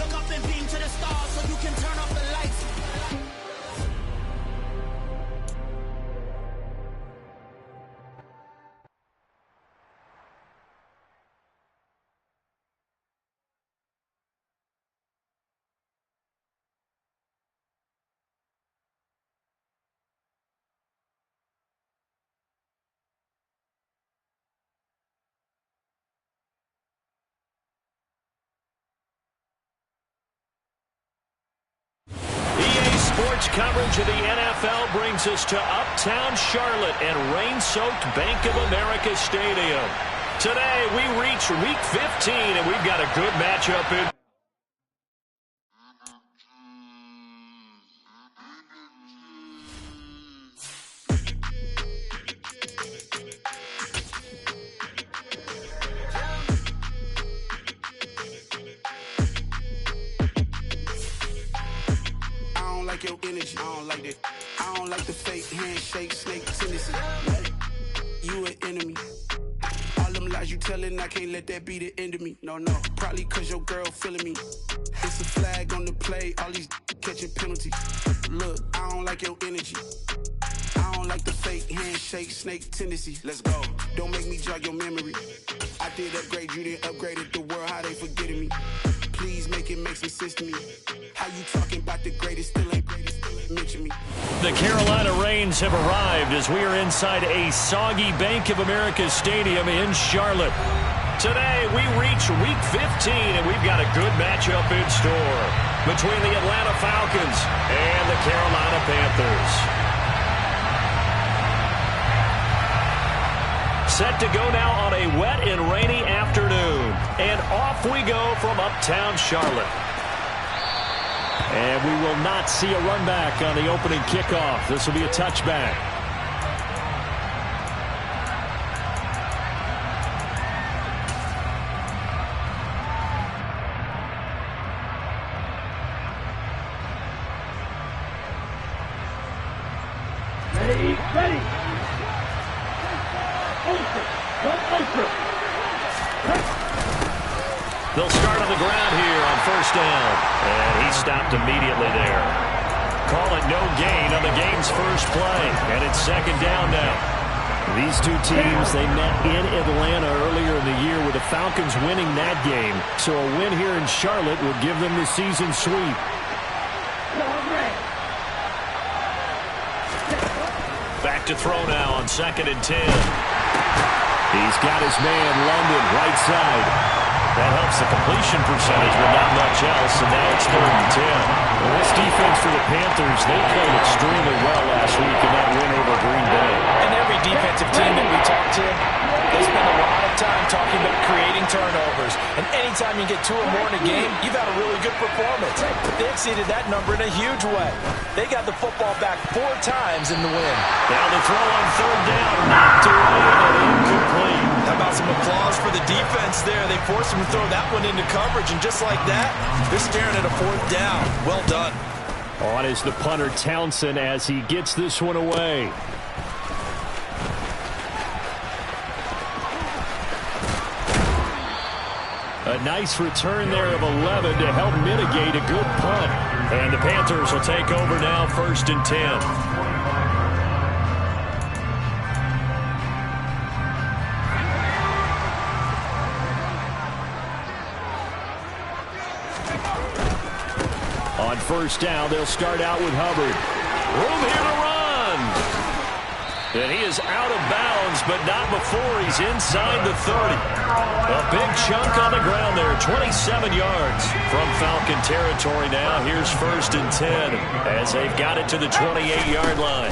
Look up and beam to the stars so you can turn off the lights. Sports coverage of the NFL brings us to Uptown Charlotte and rain-soaked Bank of America Stadium. Today we reach Week 15 and we've got a good matchup in. Your energy, I don't like that. I don't like the fake handshake, snake tendency. You an enemy. All them lies you telling, I can't let that be the end of me. No, probably cause your girl feeling me. It's a flag on the play, all these catching penalties. Look, I don't like your energy. I don't like the fake handshake, snake tendency. Let's go. Don't make me jog your memory. I did upgrade, you didn't upgrade it. The world, how they forgetting me. Please make some sense to me. How you talking about the greatest, still ain't mention me. The Carolina Rains have arrived as we are inside a soggy Bank of America Stadium in Charlotte. Today we reach Week 15 and we've got a good matchup in store between the Atlanta Falcons and the Carolina Panthers. Set to go now on a wet and rainy afternoon. And off we go from Uptown Charlotte. And we will not see a run back on the opening kickoff. This will be a touchback. Ready. They'll start on the ground here on first down. And he stopped immediately there. Call it no gain on the game's first play. And it's second down now. These two teams, they met in Atlanta earlier in the year with the Falcons winning that game. So a win here in Charlotte would give them the season sweep. Back to throw now on 2nd and 10. He's got his man, London, right side. That helps the completion percentage, but not much else, and now it's 3rd and 10. Well, this defense for the Panthers, they played extremely well last week in that win over Green Bay. And every defensive team that we talk to, they spend a lot of time talking about creating turnovers. And anytime you get 2 or more in a game, you've had a really good performance. But they exceeded that number in a huge way. They got the football back 4 times in the win. Now the throw on 3rd down, knocked away and incomplete. How about some applause for the defense there? They forced him to throw that one into coverage, and just like that, they're staring at a 4th down. Well done. On is the punter, Townsend, as he gets this one away. A nice return there of 11 to help mitigate a good punt. And the Panthers will take over now, 1st and 10. On first down, they'll start out with Hubbard. Room here to run. And he is out of bounds, but not before he's inside the 30. A big chunk on the ground there, 27 yards from Falcon territory now. Here's 1st and 10 as they've got it to the 28-yard line.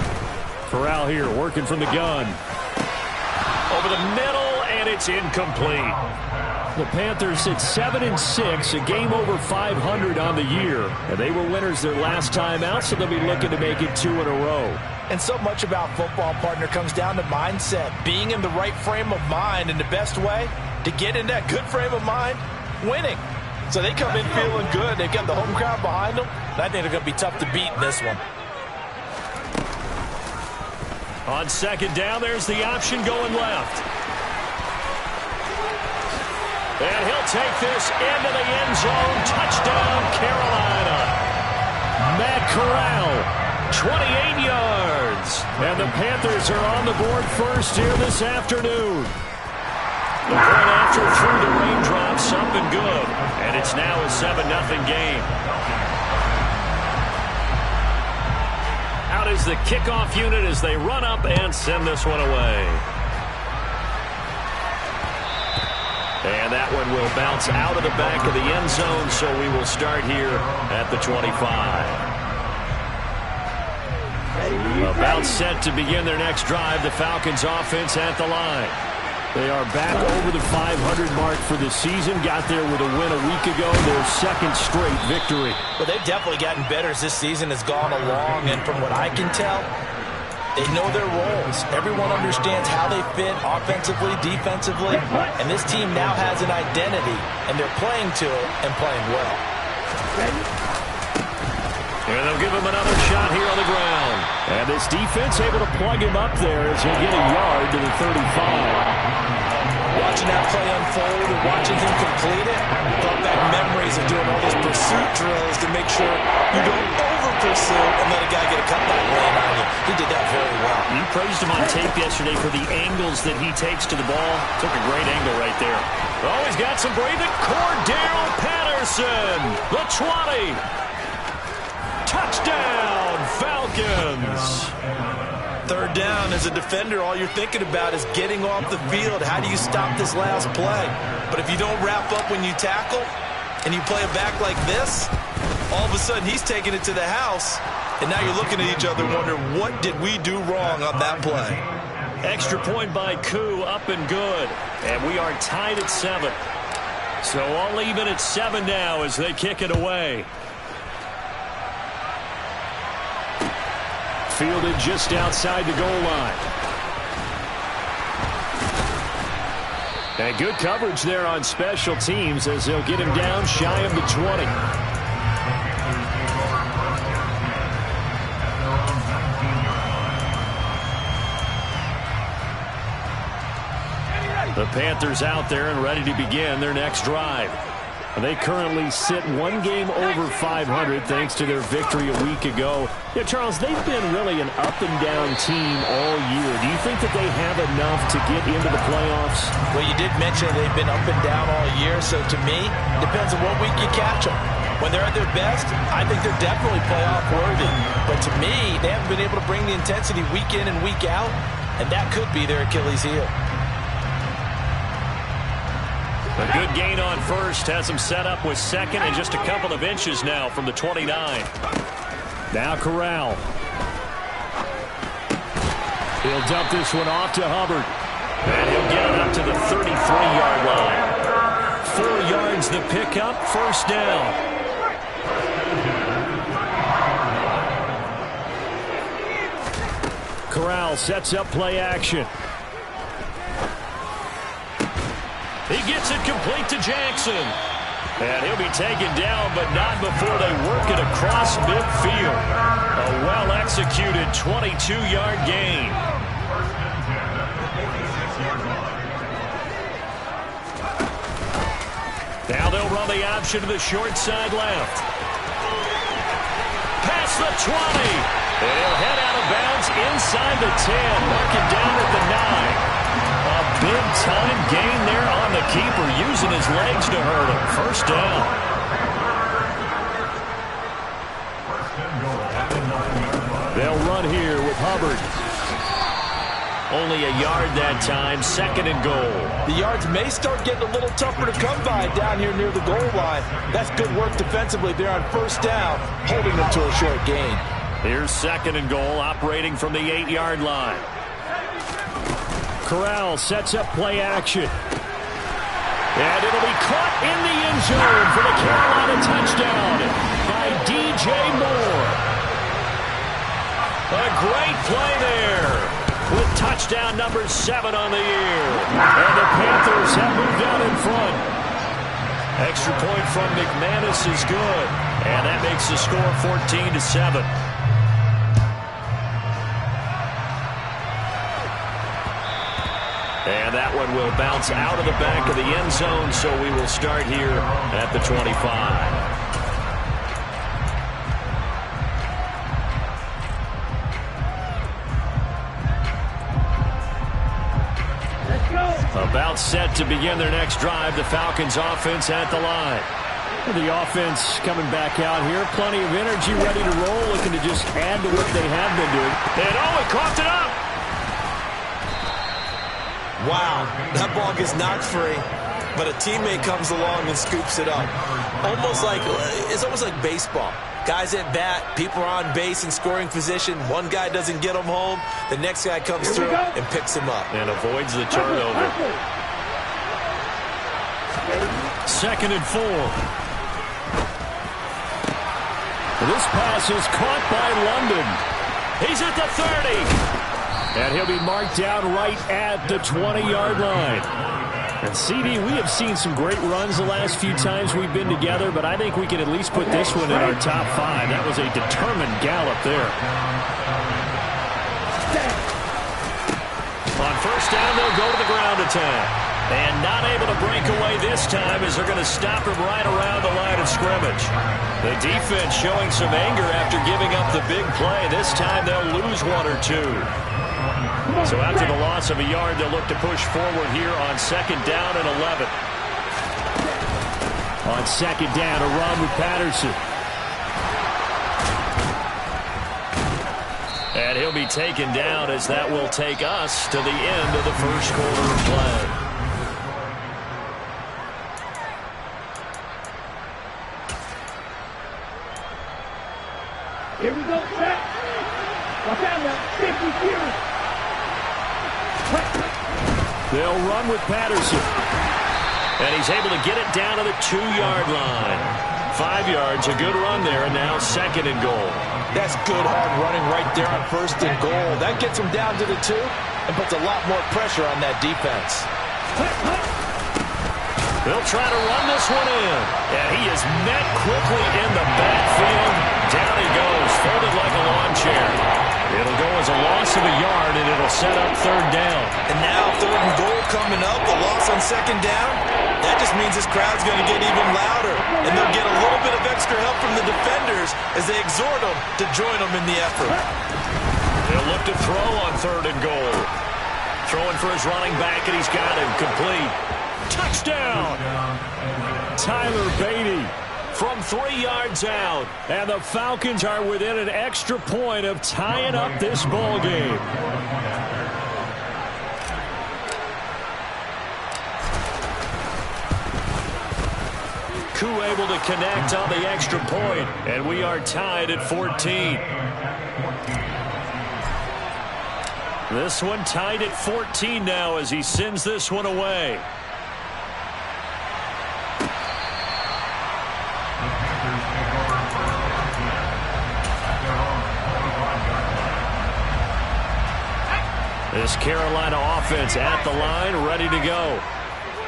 Corral here working from the gun. Over the middle, and it's incomplete. The Panthers at 7-6, a game over 500 on the year. And they were winners their last time out, so they'll be looking to make it 2 in a row. And so much about football, partner, comes down to mindset. Being in the right frame of mind, and the best way to get in that good frame of mind, winning. So they come in feeling good. They've got the home crowd behind them. I think they're going to be tough to beat in this one. On 2nd down, there's the option going left. And he'll take this into the end zone. Touchdown, Carolina. Matt Corral, 28 yards. And the Panthers are on the board first here this afternoon. The point after through the raindrops, up and good. And it's now a 7-0 game. Out is the kickoff unit as they run up and send this one away. And that one will bounce out of the back of the end zone, so we will start here at the 25. About set to begin their next drive, the Falcons offense at the line. They are back over the 500 mark for the season. Got there with a win a week ago, their second straight victory. Well, they've definitely gotten better as this season has gone along, and from what I can tell, they know their roles. Everyone understands how they fit offensively, defensively, and this team now has an identity, and they're playing to it and playing well. And they'll give him another shot here on the ground. And this defense able to plug him up there as he'll get a yard to the 35. Watching that play unfold and watching him complete it, brought back memories of doing all those pursuit drills to make sure you don't over-pursue and let a guy get a cutback lane on you. He did that very well. You praised him on tape yesterday for the angles that he takes to the ball. Took a great angle right there. Oh, he's got some breathing. Cordell Patterson, the 20. Touchdown, Falcons. Third down, as a defender, all you're thinking about is getting off the field. How do you stop this last play? But if you don't wrap up when you tackle and you play it back like this, all of a sudden he's taking it to the house, and now you're looking at each other wondering, what did we do wrong on that play? Extra point by Koo, up and good. And we are tied at 7. So all even at 7 now as they kick it away. Fielded just outside the goal line. And good coverage there on special teams as they'll get him down shy of the 20. The Panthers out there and ready to begin their next drive. They currently sit one game over 500 thanks to their victory a week ago. Yeah, Charles, they've been really an up-and-down team all year. Do you think that they have enough to get into the playoffs? Well, you did mention they've been up and down all year, so to me, depends on what week you catch them. When they're at their best, I think they're definitely playoff worthy. But to me, they haven't been able to bring the intensity week in and week out, and that could be their Achilles heel. A good gain on first has him set up with second and just a couple of inches now from the 29. Now Corral. He'll dump this one off to Hubbard. And he'll get it up to the 33-yard line. 4 yards the pickup, first down. Corral sets up play action. He gets it complete to Jackson. And he'll be taken down, but not before they work it across midfield. A well-executed 22-yard gain. Now they'll run the option to the short side left. Past the 20. And he'll head out of bounds inside the 10. Mark it down at the 9. A big-time gain there on the keeper, using his legs to hurt him. First down. They'll run here with Hubbard. Only a yard that time, second and goal. The yards may start getting a little tougher to come by down here near the goal line. That's good work defensively there on first down, holding them to a short gain. Here's second and goal, operating from the 8-yard line. Corral sets up play action. And it'll be caught in the end zone for the Carolina touchdown by DJ Moore. A great play there with touchdown number 7 on the year. And the Panthers have moved out in front. Extra point from McManus is good. And that makes the score 14-7. And that one will bounce out of the back of the end zone, so we will start here at the 25. About set to begin their next drive, the Falcons offense at the line. The offense coming back out here. Plenty of energy, ready to roll, looking to just add to what they have been doing. And it coughed it up. Wow, that ball gets knocked free, but a teammate comes along and scoops it up. It's almost like baseball. Guys at bat, people are on base in scoring position. One guy doesn't get him home. The next guy comes through and picks him up. And avoids the turnover. 2nd and 4. This pass is caught by London. He's at the 30. And he'll be marked down right at the 20-yard line. And CD, we have seen some great runs the last few times we've been together, but I think we can at least put this one in our top 5. That was a determined gallop there. On 1st down, they'll go to the ground attack. And not able to break away this time as they're going to stop him right around the line of scrimmage. The defense showing some anger after giving up the big play. This time they'll lose 1 or 2. So after the loss of a yard, they'll look to push forward here on 2nd down and 11. On 2nd down, a run with Patterson. And he'll be taken down as that will take us to the end of the 1st quarter of play. Here we go, set. Watch out now, 50 here. They'll run with Patterson. And he's able to get it down to the 2-yard line. 5 yards, a good run there, and now 2nd and goal. That's good hard running right there on 1st and goal. That gets him down to the 2 and puts a lot more pressure on that defense. They'll try to run this one in. And he is met quickly in the backfield. Down he goes, folded like a lawn chair. It'll go as a loss of a yard, and it'll set up 3rd down. And now 3rd and goal coming up, the loss on 2nd down. That just means this crowd's going to get even louder. And they'll get a little bit of extra help from the defenders as they exhort them to join them in the effort. They'll look to throw on 3rd and goal. Throwing for his running back, and he's got him complete. Touchdown! Tyler Beatty from 3 yards out. And the Falcons are within an extra point of tying up this ball game. Koo able to connect on the extra point, and we are tied at 14. This one tied at 14 now as he sends this one away. This Carolina offense at the line, ready to go.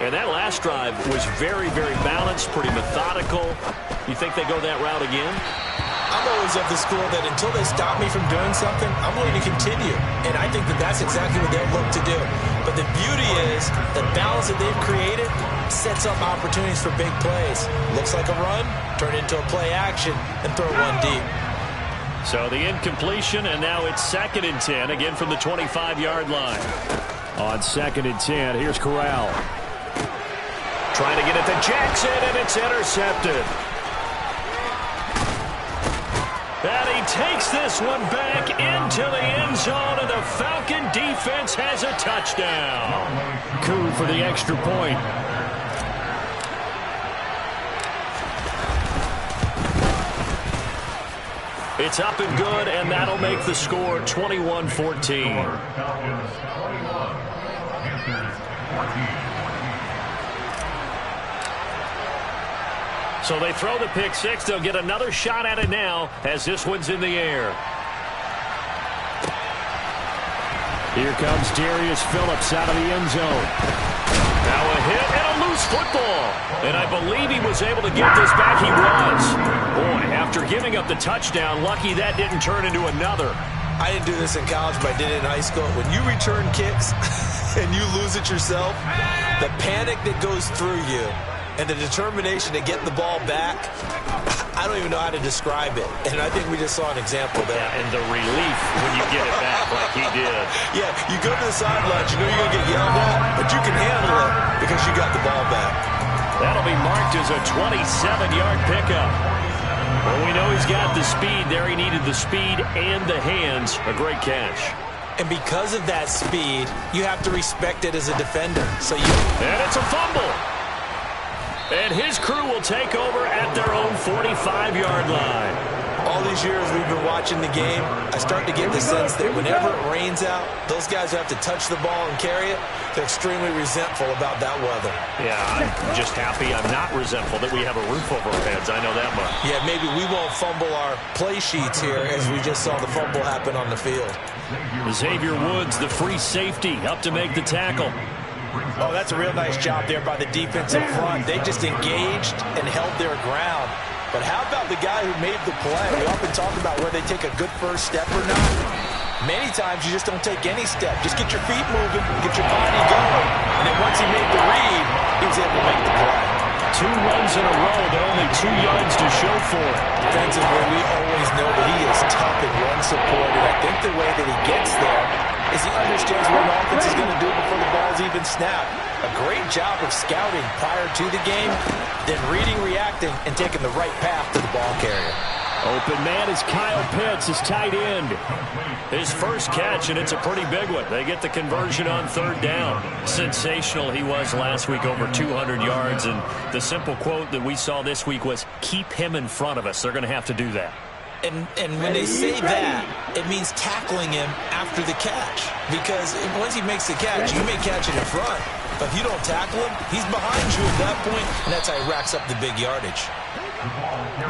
And that last drive was very, very balanced, pretty methodical. You think they go that route again? I'm always of the school that until they stop me from doing something, I'm willing to continue. And I think that that's exactly what they'll look to do. But the beauty is the balance that they've created sets up opportunities for big plays. Looks like a run, turn into a play action, and throw one deep. So the incompletion, and now it's 2nd and 10, again from the 25-yard line. On 2nd and 10, here's Corral. Trying to get it to Jackson, and it's intercepted. And he takes this one back into the end zone, and the Falcon defense has a touchdown. Koo for the extra point. It's up and good, and that'll make the score 21-14. So they throw the pick six. They'll get another shot at it now as this one's in the air. Here comes Darius Phillips out of the end zone. Now a hit and a loose football. And I believe he was able to get this back. He was. Boy, after giving up the touchdown, lucky that didn't turn into another. I didn't do this in college, but I did it in high school. When you return kicks and you lose it yourself, the panic that goes through you and the determination to get the ball back, I don't even know how to describe it. And I think we just saw an example there. Yeah, and the relief when you get it back like he did. Yeah, you go to the sidelines, you know you're going to get yelled at, but you can handle it because you got the ball back. That'll be marked as a 27-yard pickup. Well, we know he's got the speed there. He needed the speed and the hands. A great catch. And because of that speed, you have to respect it as a defender. And it's a fumble. And his crew will take over at their own 45-yard line. All these years we've been watching the game, I start to get the sense that whenever it rains out, those guys who have to touch the ball and carry it, they're extremely resentful about that weather. Yeah, I'm just happy I'm not resentful that we have a roof over our heads. I know that much. Yeah, maybe we won't fumble our play sheets here as we just saw the fumble happen on the field. Xavier Woods, the free safety, up to make the tackle. Oh, that's a real nice job there by the defensive front. They just engaged and held their ground. But how about the guy who made the play? We often talk about where they take a good first step or not. Many times you just don't take any step. Just get your feet moving, get your body going. And then once he made the read, he was able to make the play. 2 runs in a row, but only 2 yards to show for it. Defensively, we always know that he is tough and run support. And I think the way that he gets there is he understands what an offense is going to do before the ball's even snapped. A great job of scouting prior to the game, then reading, reacting, and taking the right path to the ball carrier. Open man is Kyle Pitts, his tight end. His first catch, and it's a pretty big one. They get the conversion on 3rd down. Sensational he was last week, over 200 yards. And the simple quote that we saw this week was, keep him in front of us. They're going to have to do that. And when they say that, it means tackling him after the catch. Because once he makes the catch, you may catch it in front. But if you don't tackle him, he's behind you at that point, and that's how he racks up the big yardage.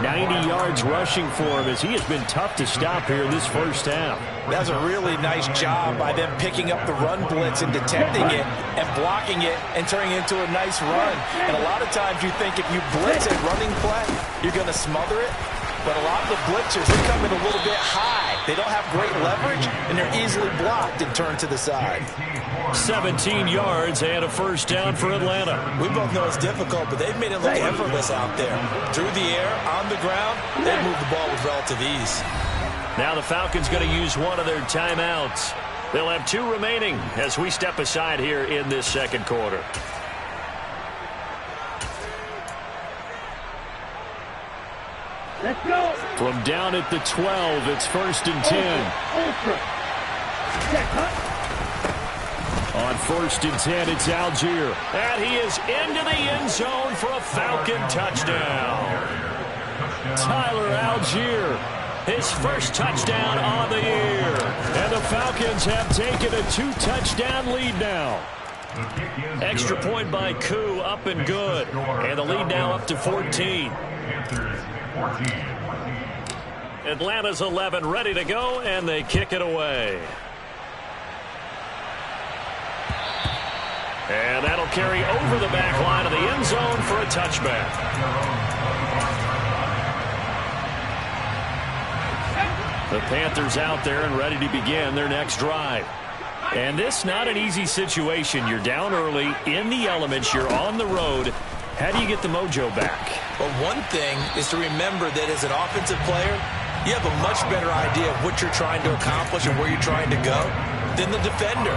90 yards rushing for him as he has been tough to stop here in this first half. That's a really nice job by them picking up the run blitz and detecting it and blocking it and turning it into a nice run. And a lot of times you think if you blitz a running play, you're going to smother it. But a lot of the blitzers, they come in a little bit high. They don't have great leverage, and they're easily blocked and turned to the side. 17 yards and a first down for Atlanta. We both know it's difficult, but they've made it look effortless out there. Through the air, on the ground, they've moved the ball with relative ease. Now the Falcons going to use one of their timeouts. They'll have 2 remaining as we step aside here in this second quarter. Let's go. From down at the 12, it's 1st and 10. Ultra. Check, On 1st and 10, it's Algier. And he is into the end zone for a Falcon touchdown. Tyler Algier, his first touchdown on the year. And the Falcons have taken a 2-touchdown lead now. Extra point by Koo, up and good. And the lead now up to 14. Atlanta's 11 ready to go, and they kick it away. And that'll carry over the back line of the end zone for a touchback. The Panthers out there and ready to begin their next drive. And this not an easy situation. You're down early, in the elements, you're on the road. How do you get the mojo back? Well, one thing is to remember that as an offensive player, you have a much better idea of what you're trying to accomplish and where you're trying to go than the defender.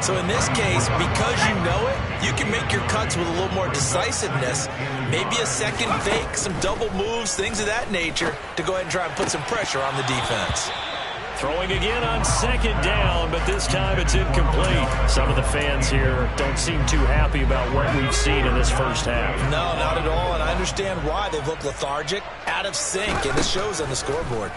So in this case, because you know it, you can make your cuts with a little more decisiveness. Maybe a second fake, some double moves, things of that nature to go ahead and try and put some pressure on the defense. Throwing again on 2nd down, but this time it's incomplete. Some of the fans here don't seem too happy about what we've seen in this first half. No, not at all, and I understand why. They've looked lethargic, out of sync, and it shows on the scoreboard.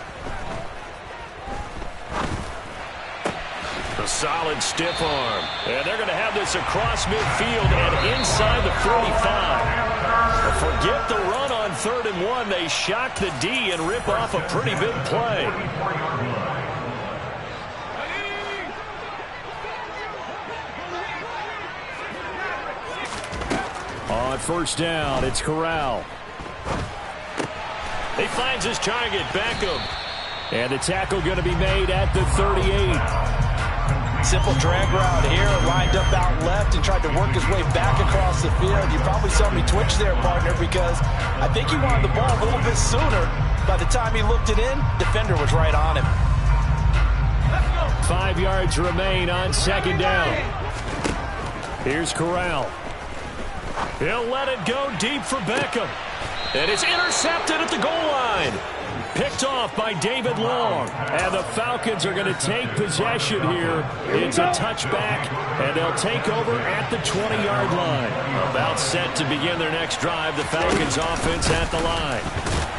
A solid stiff arm. And they're going to have this across midfield and inside the 45. Forget the run on 3rd and 1. They shock the D and rip off a pretty big play. On 1st down, it's Corral. He finds his target, Beckham. And the tackle going to be made at the 38. Simple drag route here, lined up out left and tried to work his way back across the field. You probably saw me twitch there, partner, because I think he wanted the ball a little bit sooner. By the time he looked it in, defender was right on him. 5 yards remain on second down. Here's Corral. He'll let it go deep for Beckham. And it's intercepted at the goal line. Picked off by David Long. And the Falcons are going to take possession here. It's a touchback, and they'll take over at the 20-yard line. About set to begin their next drive. The Falcons offense at the line.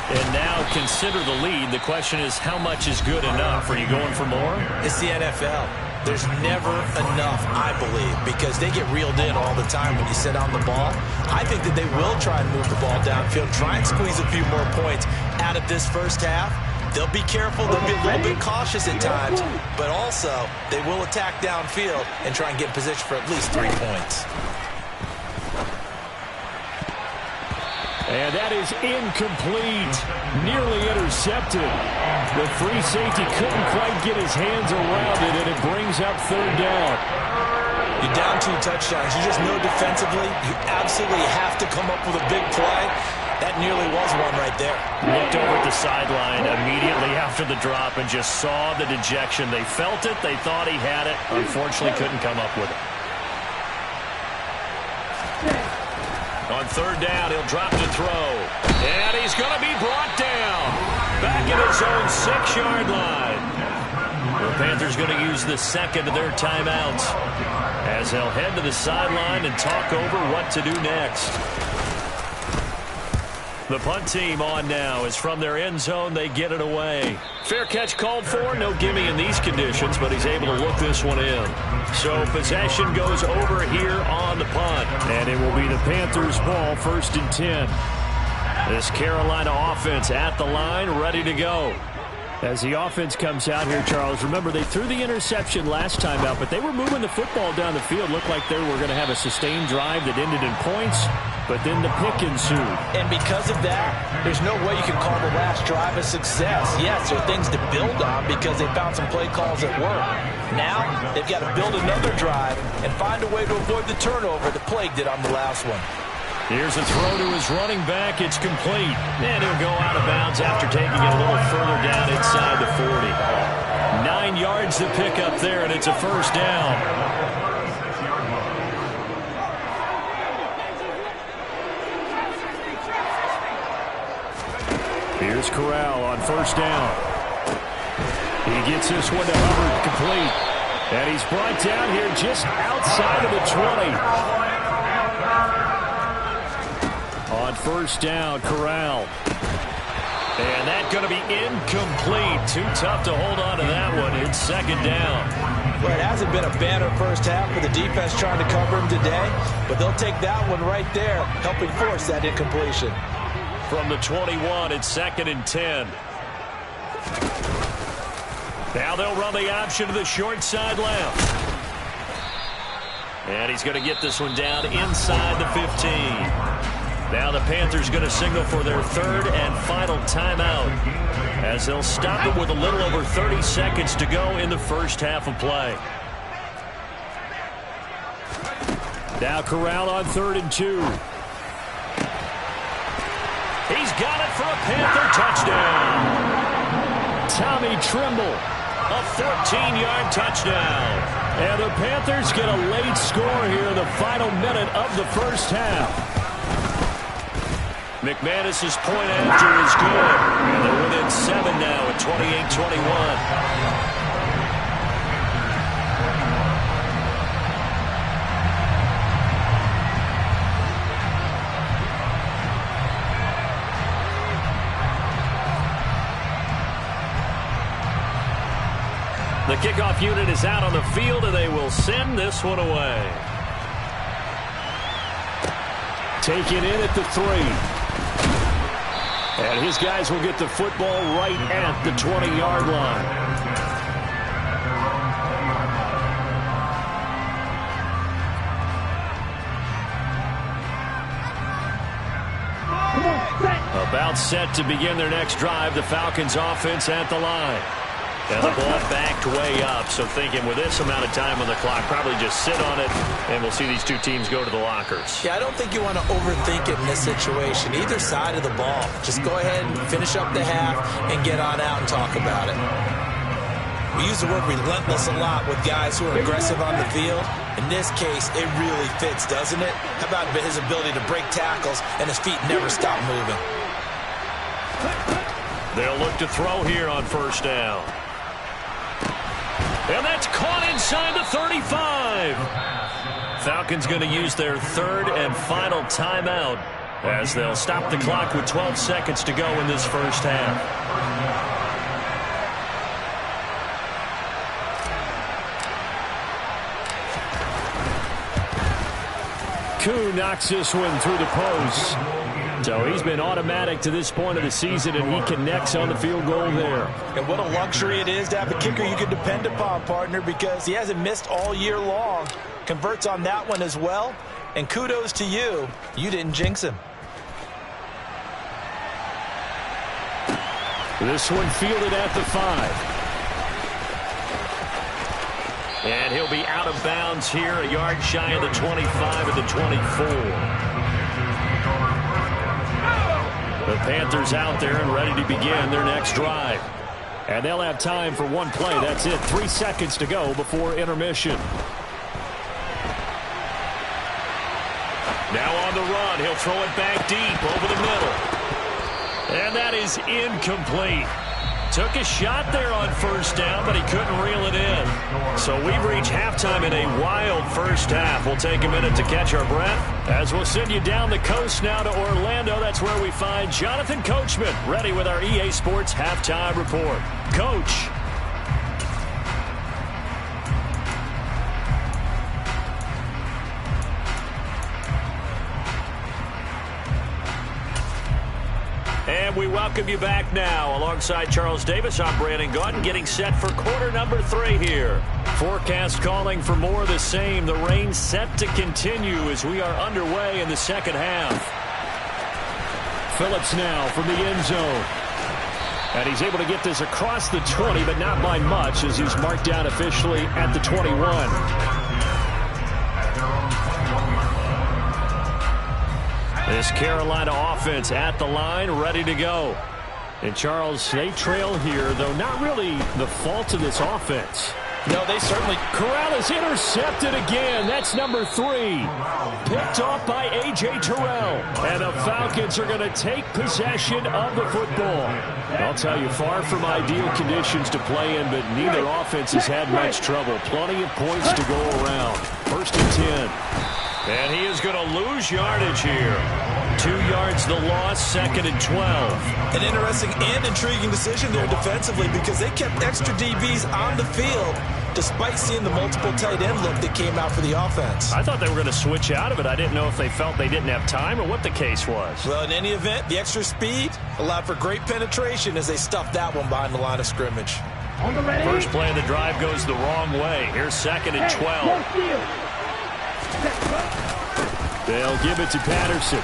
And now consider the lead. The question is, how much is good enough? Are you going for more? It's the NFL. There's never enough, I believe, because they get reeled in all the time when you sit on the ball. I think that they will try and move the ball downfield, try and squeeze a few more points out of this first half. They'll be careful. They'll be a little bit cautious at times, but also they will attack downfield and try and get in position for at least 3 points. And that is incomplete. Nearly intercepted. The free safety couldn't quite get his hands around it, and it brings up third down. You're down 2 touchdowns. You just know defensively you absolutely have to come up with a big play. That nearly was one right there. Looked over at the sideline immediately after the drop and just saw the dejection. They felt it. They thought he had it. Unfortunately, couldn't come up with it. On third down, he'll drop to throw. And he's going to be brought down. Back at his own 6-yard line. The Panthers going to use the second of their timeouts as they'll head to the sideline and talk over what to do next. The punt team on now is from their end zone. They get it away. Fair catch called for. No gimme in these conditions, but he's able to look this one in. So possession goes over here on the punt. And it will be the Panthers' ball, 1st and 10. This Carolina offense at the line, ready to go. As the offense comes out here, Charles, remember they threw the interception last time out, but they were moving the football down the field. Looked like they were going to have a sustained drive that ended in points, but then the pick ensued. And because of that, there's no way you can call the last drive a success. Yes, there are things to build on because they found some play calls that work. Now, they've got to build another drive and find a way to avoid the turnover that plagued it on the last one. Here's a throw to his running back. It's complete. And he'll go out of bounds after taking it a little further down inside the 40. 9 yards to pick up there, and it's a first down. Here's Corral on first down. He gets this one to Hubbard, complete. And he's brought down here just outside of the 20. On first down, Corral. And that's going to be incomplete. Too tough to hold on to that one. It's second down. Well, it hasn't been a banner first half for the defense trying to cover him today, but they'll take that one right there, helping force that incompletion. From the 21, it's 2nd and 10. Now they'll run the option to the short side left. And he's going to get this one down inside the 15. Now the Panthers going to signal for their 3rd and final timeout as they'll stop it with a little over 30 seconds to go in the first half of play. Now Corral on 3rd and 2. He's got it for a Panther touchdown. Tommy Tremble, a 14-yard touchdown. And the Panthers get a late score here in the final minute of the first half. McManus's point after is good. And they're within 7 now at 28-21. The kickoff unit is out on the field, and they will send this one away. Taken in at the 3. And his guys will get the football right at the 20-yard line. About timeout set to begin their next drive. The Falcons offense at the line. And the ball backed way up, so thinking with this amount of time on the clock, probably just sit on it, and we'll see these two teams go to the lockers. Yeah, I don't think you want to overthink it in this situation. Either side of the ball. Just go ahead and finish up the half and get on out and talk about it. We use the word relentless a lot with guys who are aggressive on the field. In this case, it really fits, doesn't it? How about his ability to break tackles and his feet never stop moving? They'll look to throw here on first down. And that's caught inside the 35. Falcons going to use their third and final timeout as they'll stop the clock with 12 seconds to go in this first half. Koo knocks this one through the post. So he's been automatic to this point of the season, and he connects on the field goal there. And what a luxury it is to have a kicker you can depend upon, partner, because he hasn't missed all year long. Converts on that one as well. And kudos to you. You didn't jinx him. This one fielded at the 5. And he'll be out of bounds here, a yard shy of the 25 of the 24. The Panthers out there and ready to begin their next drive. And they'll have time for one play. That's it. 3 seconds to go before intermission. Now on the run. He'll throw it back deep over the middle. And that is incomplete. Took a shot there on first down, but he couldn't reel it in. So we've reached halftime in a wild first half. We'll take a minute to catch our breath as we'll send you down the coast now to Orlando. That's where we find Jonathan Coachman ready with our EA Sports Halftime Report. Coach. And we welcome you back now. Alongside Charles Davis, I'm Brandon Gaudin, getting set for quarter number 3 here. Forecast calling for more of the same. The rain set to continue as we are underway in the second half. Phillips now from the end zone. And he's able to get this across the 20, but not by much as he's marked down officially at the 21. This Carolina offense at the line, ready to go. And Charles, they trail here, though not really the fault of this offense. No, they certainly... Corral is intercepted again. That's number 3. Picked off by A.J. Terrell. And the Falcons are going to take possession of the football. I'll tell you, far from ideal conditions to play in, but neither offense has had much trouble. Plenty of points to go around. First and 10. And he is going to lose yardage here. 2 yards the loss, second and 12. An interesting and intriguing decision there defensively because they kept extra DBs on the field despite seeing the multiple tight end look that came out for the offense. I thought they were going to switch out of it. I didn't know if they felt they didn't have time or what the case was. Well, in any event, the extra speed allowed for great penetration as they stuffed that one behind the line of scrimmage. First play of the drive goes the wrong way. Here's second and 12. They'll give it to Patterson.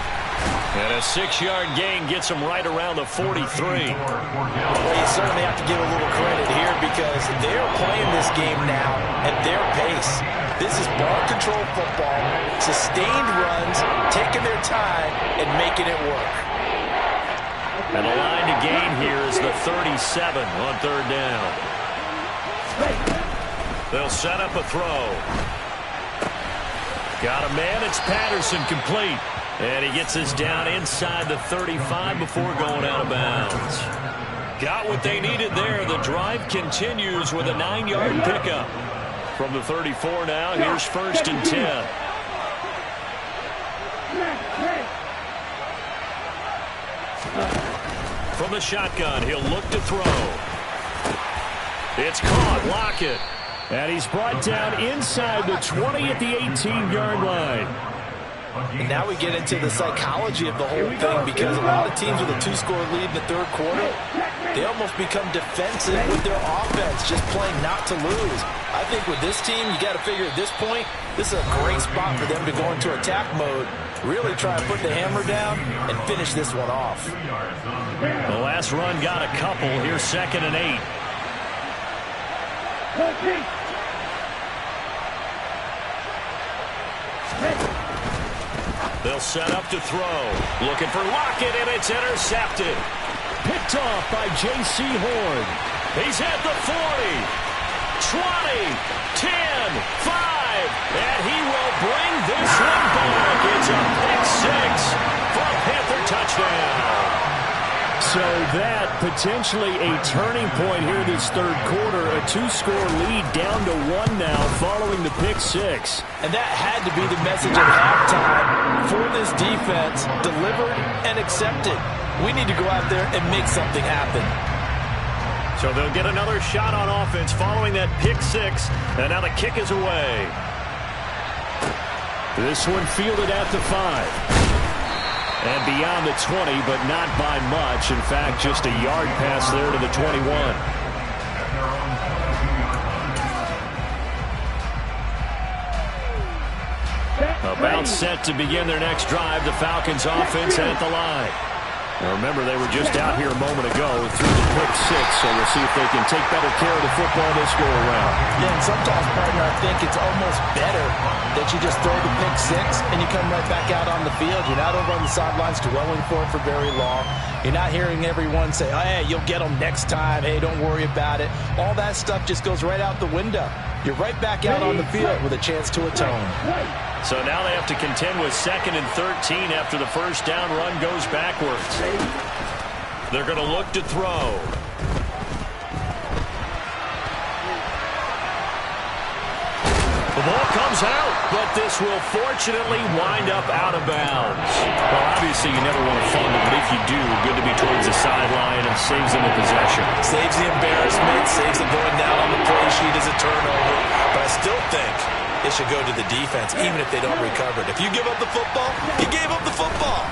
And a 6-yard gain gets him right around the 43. Well, you certainly have to give a little credit here because they're playing this game now at their pace. This is ball control football, sustained runs, taking their time, and making it work. And the line to gain here is the 37 on third down. They'll set up a throw. Got a man, it's Patterson, complete. And he gets us down inside the 35 before going out of bounds. Got what they needed there. The drive continues with a 9-yard pickup. From the 34 now, here's first and 10. From the shotgun, he'll look to throw. It's caught, Lockett. And he's brought down inside the 20 at the 18-yard line. And now we get into the psychology of the whole thing because a lot of teams with a 2-score lead in the third quarter, they almost become defensive with their offense, just playing not to lose. I think with this team, you got to figure at this point, this is a great spot for them to go into attack mode Really try to put the hammer down and finish this one off. The last run got a couple. Here's 2nd and 8. They'll set up to throw. Looking for Lockett, and it's intercepted. Picked off by J.C. Horn. He's at the 40, 20, 10, 5, and he will bring this one back. It's a pick 6 for a Panther touchdown. So that potentially a turning point here this third quarter. A 2-score lead down to 1 now following the pick 6. And that had to be the message at halftime for this defense. Delivered and accepted. We need to go out there and make something happen. So they'll get another shot on offense following that pick 6. And now the kick is away. This one fielded at the 5. And beyond the 20, but not by much. In fact, just a yard pass there to the 21. About set to begin their next drive. The Falcons offense at the line. Now remember, they were just out here a moment ago through the pick 6, so we'll see if they can take better care of the football this go around. Yeah, and sometimes, partner, I think it's almost better that you just throw the pick 6 and you come right back out on the field. You're not over on the sidelines dwelling for it for very long. You're not hearing everyone say, oh, hey, you'll get them next time. Hey, don't worry about it. All that stuff just goes right out the window. You're right back out on the field with a chance to atone. So now they have to contend with 2nd and 13 after the first down run goes backwards. They're going to look to throw. The ball comes out, but this will fortunately wind up out of bounds. Well, obviously you never want to fumble, but if you do, good to be towards the sideline and saves them the possession. Saves the embarrassment, saves them going down on the play sheet as a turnover. But I still think it should go to the defense, even if they don't recover it. If you give up the football, you gave up the football.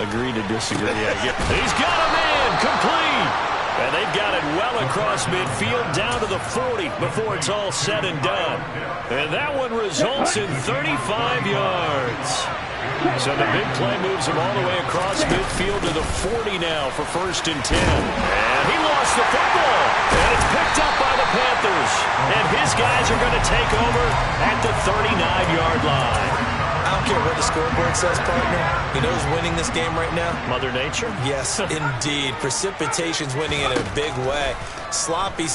Agree to disagree. He's got him in, complete. And they've got it well across midfield down to the 40 before it's all said and done. And that one results in 35 yards. So the big play moves him all the way across midfield to the 40 now for 1st and 10. And he lost the football. And it's picked up by the Panthers. And his guys are going to take over at the 39-yard line. I don't care what the scoreboard says, partner. You know who's winning this game right now? Mother Nature? Yes, indeed. Precipitation's winning in a big way. Sloppy.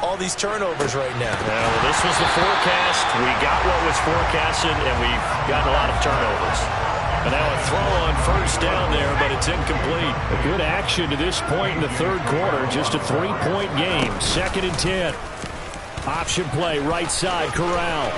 All these turnovers right now. Yeah, well, this was the forecast. We got what was forecasted, and we've gotten a lot of turnovers. And now a throw on 1st down there, but it's incomplete. A good action to this point in the third quarter. Just a 3-point game. 2nd and 10. Option play, right side, Corral.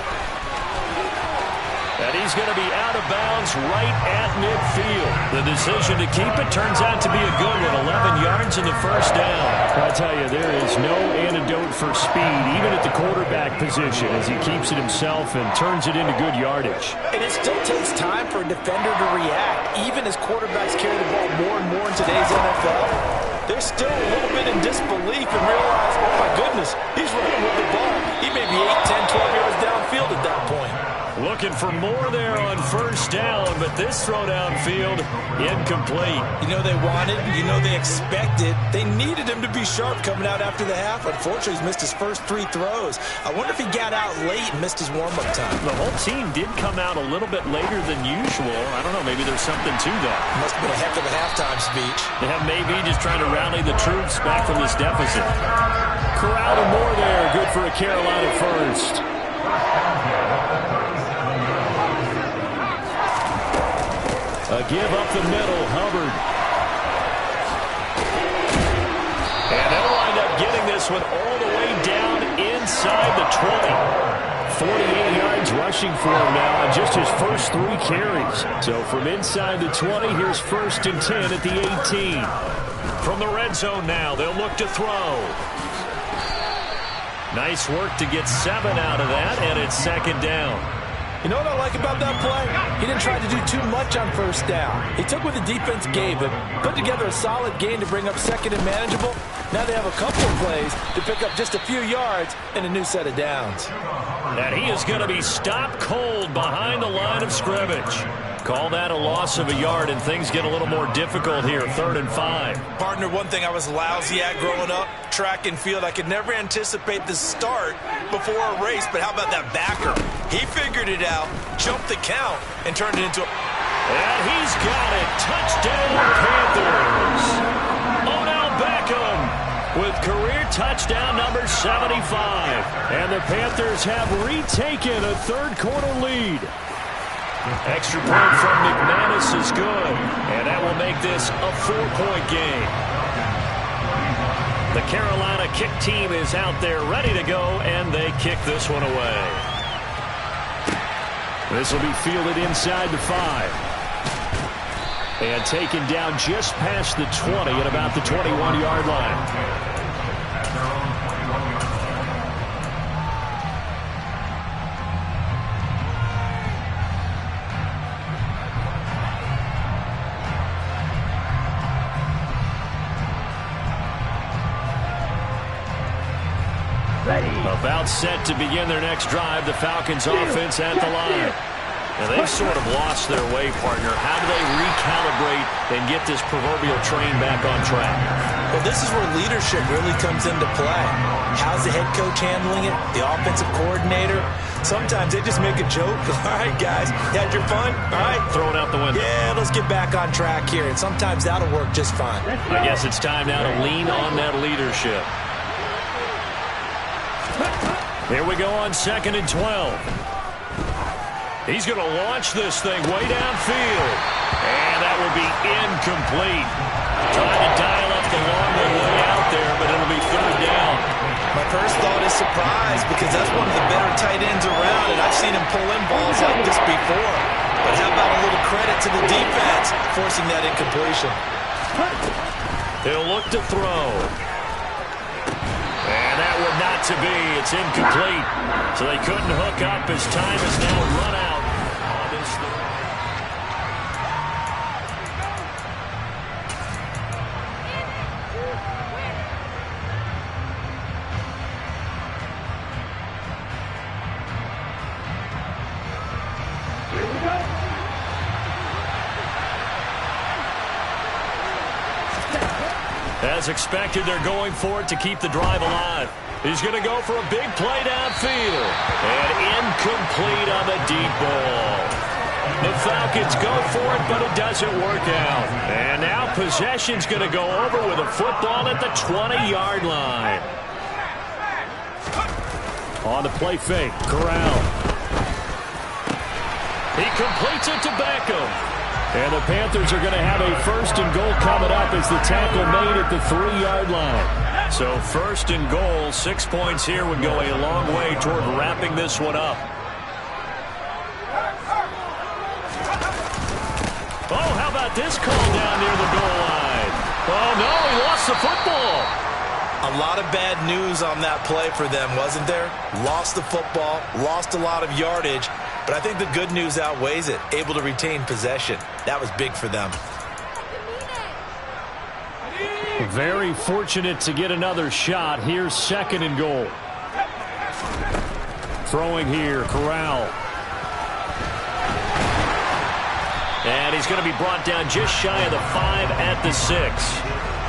And he's going to be out of bounds right at midfield. The decision to keep it turns out to be a good one. 11 yards in the first down. I tell you, there is no antidote for speed, even at the quarterback position, as he keeps it himself and turns it into good yardage. And it still takes time for a defender to react, even as quarterbacks carry the ball more and more in today's NFL. They're still a little bit in disbelief and realize, oh my goodness, he's running with the ball. He may be 8, 10, 12 yards downfield at that point. Looking for more there on 1st down, but this throw downfield, incomplete. You know they wanted, you know they expected. They needed him to be sharp coming out after the half. Unfortunately, he's missed his first 3 throws. I wonder if he got out late and missed his warm-up time. The whole team did come out a little bit later than usual. I don't know, maybe there's something to that. Must have been a heck of a halftime speech. Yeah, maybe just trying to rally the troops back from this deficit. Corral and more there, good for a Carolina first. A give up the middle, Hubbard. And they'll wind up getting this one all the way down inside the 20. 48 yards rushing for him now on just his first 3 carries. So from inside the 20, here's 1st and 10 at the 18. From the red zone now, they'll look to throw. Nice work to get 7 out of that, and it's 2nd down. You know what I like about that play? He didn't try to do too much on first down. He took what the defense gave him, put together a solid gain to bring up second and manageable. Now they have a couple of plays to pick up just a few yards and a new set of downs. And he is going to be stopped cold behind the line of scrimmage. Call that a loss of a yard, and things get a little more difficult here, 3rd and 5. Partner, one thing I was lousy at growing up, track and field, I could never anticipate the start before a race, but how about that backer? He figured it out, jumped the count, and turned it into a... And he's got it. Touchdown, Panthers. Odell Beckham with career touchdown number 75. And the Panthers have retaken a third-quarter lead. Extra point from McManus is good, and that will make this a 4-point game. The Carolina kick team is out there ready to go, and they kick this one away. This will be fielded inside the 5. And taken down just past the 20 at about the 21-yard line. About set to begin their next drive, the Falcons offense at the line. And they've sort of lost their way, partner. How do they recalibrate and get this proverbial train back on track? Well, this is where leadership really comes into play. How's the head coach handling it? The offensive coordinator? Sometimes they just make a joke. All right, guys, you had your fun? All right. Throw it out the window. Yeah, let's get back on track here. And sometimes that'll work just fine. I guess it's time now to lean on that leadership. Here we go on 2nd and 12. He's going to launch this thing way downfield. And that will be incomplete. Trying to dial up the long way out there, but it'll be 3rd down. My first thought is surprise, because that's one of the better tight ends around, and I've seen him pull in balls like this before. But how about a little credit to the defense forcing that incompletion? He'll look to throw. And that would not to be. It's incomplete. So they couldn't hook up as time has now run out on this thing. As expected, they're going for it to keep the drive alive. He's going to go for a big play downfield. And incomplete on the deep ball. The Falcons go for it, but it doesn't work out. And now possession's going to go over with a football at the 20-yard line. On the play fake, Corral. He completes it to Beckham. And the Panthers are going to have a 1st and goal coming up as the tackle made at the 3-yard line. So 1st and goal, 6 points here would go a long way toward wrapping this one up. Oh, how about this call down near the goal line? Oh, no, he lost the football. A lot of bad news on that play for them, wasn't there? Lost the football, lost a lot of yardage. But I think the good news outweighs it. Able to retain possession. That was big for them. Very fortunate to get another shot. Here's 2nd and goal. Throwing here, Corral. And he's going to be brought down just shy of the 5 at the 6.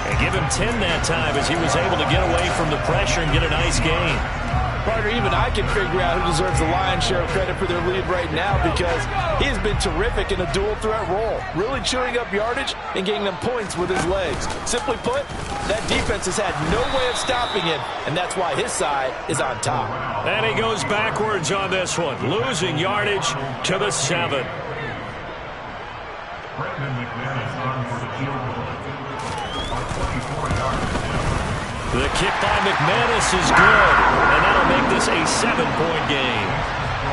And give him 10 that time as he was able to get away from the pressure and get a nice gain. Partner, even I can figure out who deserves the lion's share of credit for their lead right now, because he has been terrific in a dual threat role, really chewing up yardage and getting them points with his legs. Simply put, that defense has had no way of stopping him, and that's why his side is on top. And he goes backwards on this one, losing yardage to the 7. The kick by McManus is good, and that'll make this a 7-point game.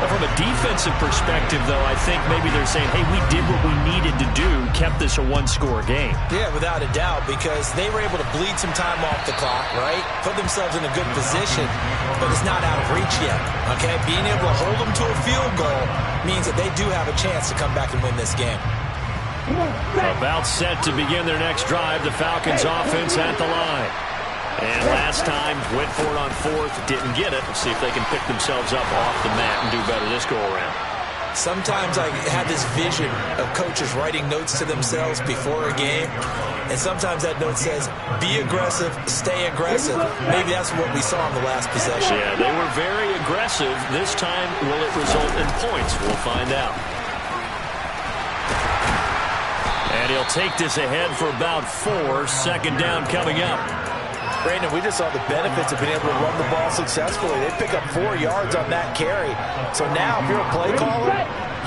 But from a defensive perspective, though, I think maybe they're saying, hey, we did what we needed to do, kept this a one-score game. Yeah, without a doubt, because they were able to bleed some time off the clock, right? Put themselves in a good position, but it's not out of reach yet, okay? Being able to hold them to a field goal means that they do have a chance to come back and win this game. About set to begin their next drive, the Falcons offense at the line. And last time, went for it on fourth, didn't get it. Let's see if they can pick themselves up off the mat and do better this go-around. Sometimes I have this vision of coaches writing notes to themselves before a game, and sometimes that note says, be aggressive, stay aggressive. Maybe that's what we saw in the last possession. Yeah, they were very aggressive. This time, will it result in points? We'll find out. And he'll take this ahead for about 4. Second down coming up. Brandon, we just saw the benefits of being able to run the ball successfully. They pick up 4 yards on that carry. So now, if you're a play caller,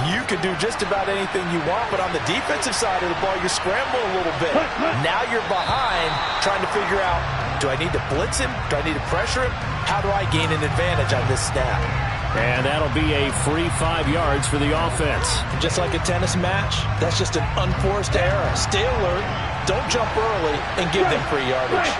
you can do just about anything you want. But on the defensive side of the ball, you scramble a little bit. Now you're behind trying to figure out, do I need to blitz him? Do I need to pressure him? How do I gain an advantage on this snap? And that'll be a free 5 yards for the offense. Just like a tennis match, that's just an unforced error. Stay alert, don't jump early, and give them free yardage.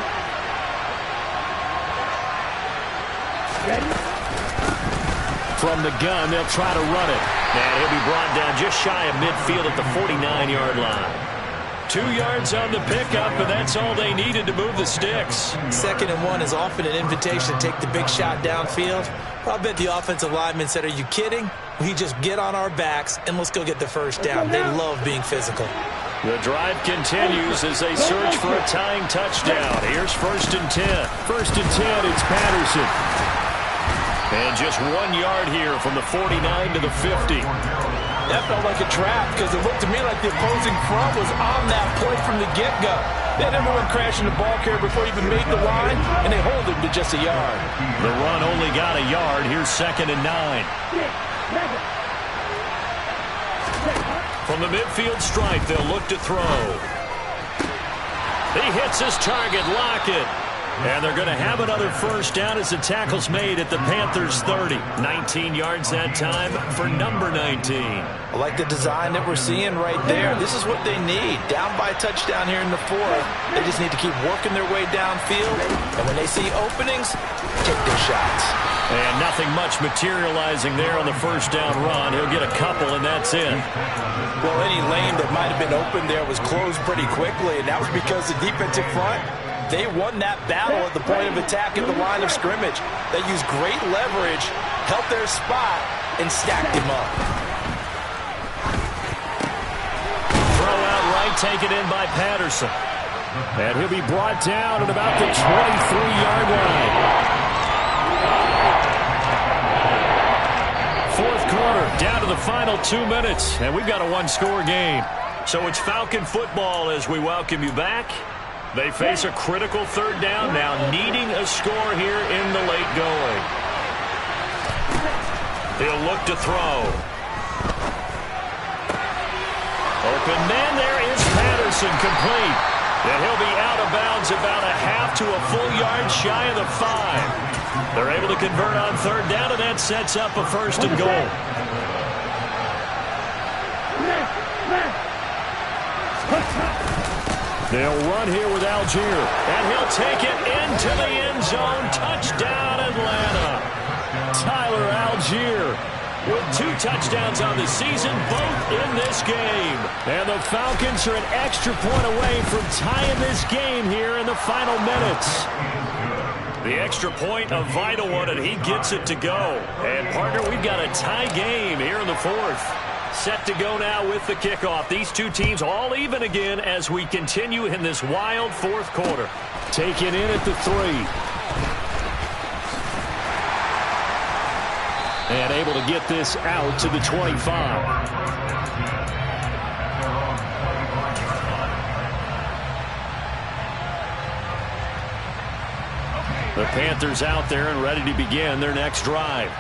From the gun, they'll try to run it. And he'll be brought down just shy of midfield at the 49-yard line. 2 yards on the pickup, and that's all they needed to move the sticks. 2nd and 1 is often an invitation to take the big shot downfield. I bet the offensive lineman said, are you kidding? We just get on our backs, and let's go get the first down. They love being physical. The drive continues as they search for a tying touchdown. Here's 1st and 10. 1st and 10, it's Patterson. And just 1 yard here from the 49 to the 50. That felt like a trap because it looked to me like the opposing front was on that play from the get-go. They never went crashing the ball carrier before he even made the line, and they hold him to just a yard. The run only got a yard. Here's 2nd and 9. From the midfield stripe, they'll look to throw. He hits his target, Lockett. And they're going to have another first down as the tackle's made at the Panthers 30. 19 yards that time for number 19. I like the design that we're seeing right there. This is what they need. Down by a touchdown here in the 4th. They just need to keep working their way downfield. And when they see openings, take their shots. And nothing much materializing there on the first down run. He'll get a couple, and that's it. Well, any lane that might have been open there was closed pretty quickly, and that was because the defensive front, they won that battle at the point of attack at the line of scrimmage. They used great leverage, held their spot, and stacked him up. Throw out right, taken in by Patterson. And he'll be brought down at about the 23-yard line. 4th quarter, down to the final 2 minutes, and we've got a one-score game. So it's Falcon football as we welcome you back. They face a critical 3rd down, now needing a score here in the late going. He'll look to throw. Open man, there is Patterson, complete. And he'll be out of bounds about a half to a full yard shy of the 5. They're able to convert on 3rd down, and that sets up a 1st and goal. They'll run here with Algier, and he'll take it into the end zone. Touchdown, Atlanta. Tyler Algier with 2 touchdowns on the season, both in this game. And the Falcons are an extra point away from tying this game here in the final minutes. The extra point, a vital one, and he gets it to go. And, partner, we've got a tie game here in the 4th. Set to go now with the kickoff. These two teams all even again as we continue in this wild 4th quarter. Taken in at the 3. And able to get this out to the 25. The Panthers out there and ready to begin their next drive.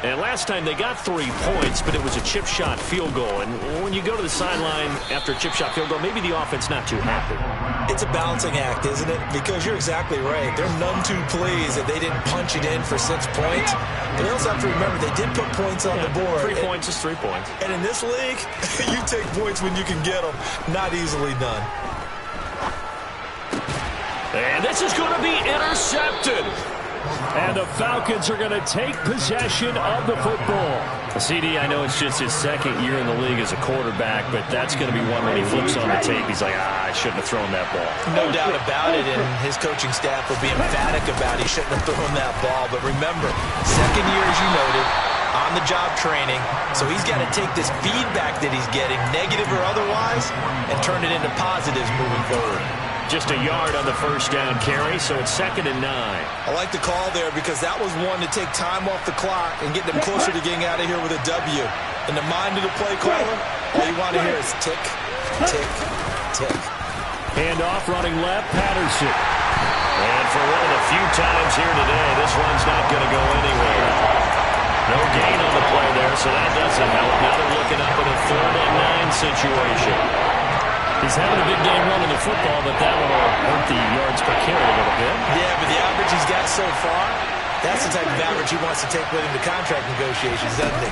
And last time they got 3 points, but it was a chip shot field goal. And when you go to the sideline after a chip shot field goal, maybe the offense not too happy. It's a balancing act, isn't it? Because you're exactly right. They're none too pleased that they didn't punch it in for 6 points. But they also have to remember they did put points on the board. 3 points is 3 points. And in this league, you take points when you can get them. Not easily done. And this is going to be intercepted. And the Falcons are going to take possession of the football. CD, I know it's just his second year in the league as a quarterback, but that's going to be one when he flips on the tape. He's like, I shouldn't have thrown that ball. No doubt about it, and his coaching staff will be emphatic about he shouldn't have thrown that ball. But remember, second year, as you noted, on-the-job training, so he's got to take this feedback that he's getting, negative or otherwise, and turn it into positives moving forward. Just a yard on the first down carry, so it's 2nd and 9. I like the call there because that was one to take time off the clock and get them closer to getting out of here with a W. In the mind of the play caller, all you want to hear is tick, tick, tick. Handoff running left, Patterson. And for one of the few times here today, this one's not going to go anywhere. No gain on the play there, so that doesn't help. Now they're looking up in a 3rd and 9 situation. He's having a big game running the football, but that one will hurt the yards per carry a little bit. Yeah, but the average he's got so far, that's the type of average he wants to take with him to contract negotiations, doesn't he?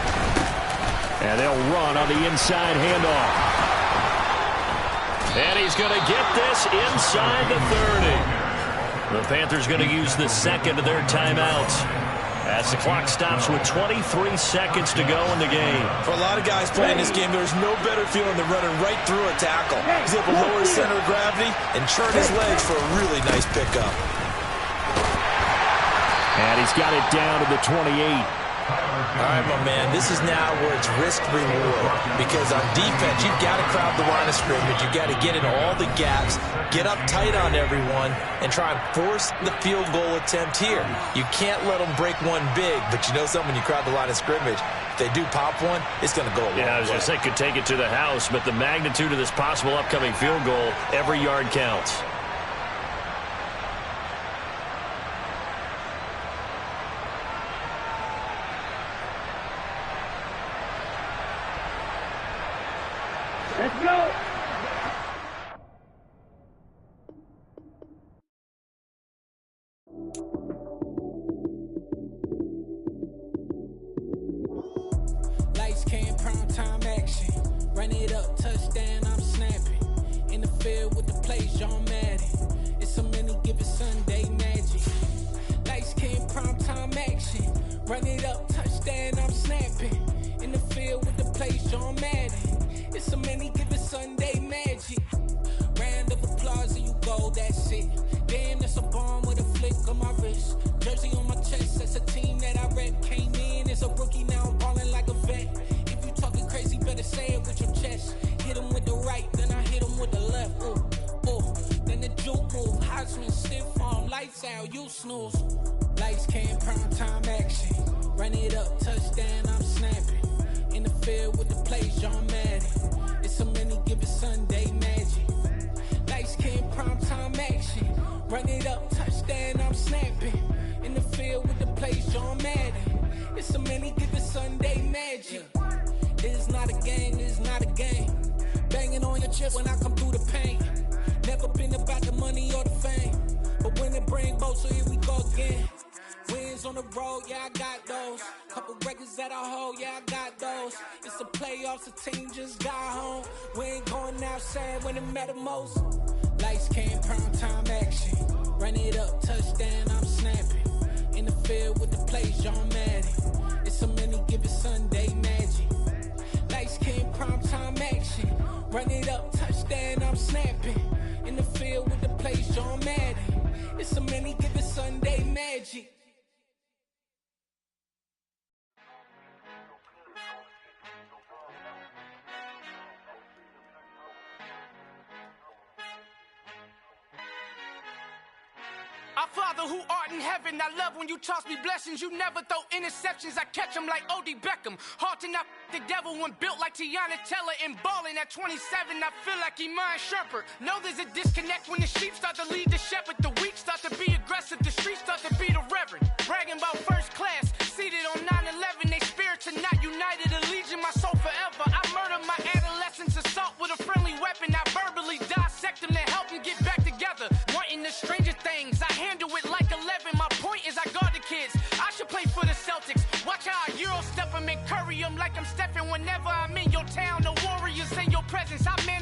And they'll run on the inside handoff. And he's going to get this inside the 30. The Panthers going to use the second of their timeouts as the clock stops with 23 seconds to go in the game. For a lot of guys playing this game, there's no better feeling than running right through a tackle. He's able to lower his center of gravity and churn his legs for a really nice pickup. And he's got it down to the 28. All right, my man, this is now where it's risk-reward. Because on defense, you've got to crowd the line of scrimmage. You've got to get in all the gaps, get up tight on everyone, and try and force the field goal attempt here. You can't let them break one big, but you know something, when you crowd the line of scrimmage, if they do pop one, it's going to go a long way. Yeah, I was going to say could take it to the house, but the magnitude of this possible upcoming field goal, every yard counts. Let's go. Lights came, prime time action. Run it up, touchdown, I'm snapping. In the field with the plays, John Madden. It's a many given Sunday magic. Lights came, prime time action. Run it up, touchdown, I'm snapping. In the field with the plays, John Madden. It's a many given Sunday magic. Round of applause and you go, that's it. Damn, that's a bomb with a flick on my wrist. Jersey on my chest, that's a team that I rep. Came in as a rookie, now I'm balling like a vet. If you talking crazy, better say it with your chest. Hit him with the right, then I hit him with the left. Ooh, ooh. Then the juke move, Heisman, stiff arm, lights out, you snooze. Lights came, prime time action. Run it up, touchdown, I'm snapping. In the field with the plays, John Madden. It's a many given Sunday magic. Lights came, prime time action. Run it up, touchdown, I'm snapping. In the field with the plays, John Madden. It's a many given Sunday magic. This is not a game, this is not a game. Banging on your chest when I come through the pain. Never been about the money or the fame. But when it bring both, so here we go again. Wins on the road, yeah, I got those. Couple records that I hold, yeah, I got those. It's the playoffs, the team just got home. We ain't going outside when it matter most. Lights came, prime time action. Run it up, touchdown, I'm snapping. In the field with the plays, John Madden. It's a many given Sunday magic. Lights came, prime time action. Run it up, touchdown, I'm snapping. In the field with the plays, John Madden. It's a many given Sunday magic. Our Father who art in heaven, I love when you toss me blessings. You never throw interceptions, I catch them like O.D. Beckham. Hard to knock the devil when built like Tiana Teller. And balling at 27, I feel like Iman Shumpert. Know there's a disconnect when the sheep start to lead the shepherd. The weak start to be aggressive, the streets start to be the reverend. Bragging about first class, seated on 9/11, they kids. I should play for the Celtics. Watch how I Euro step them and curry them like I'm stepping whenever I'm in your town. The Warriors in your presence. I man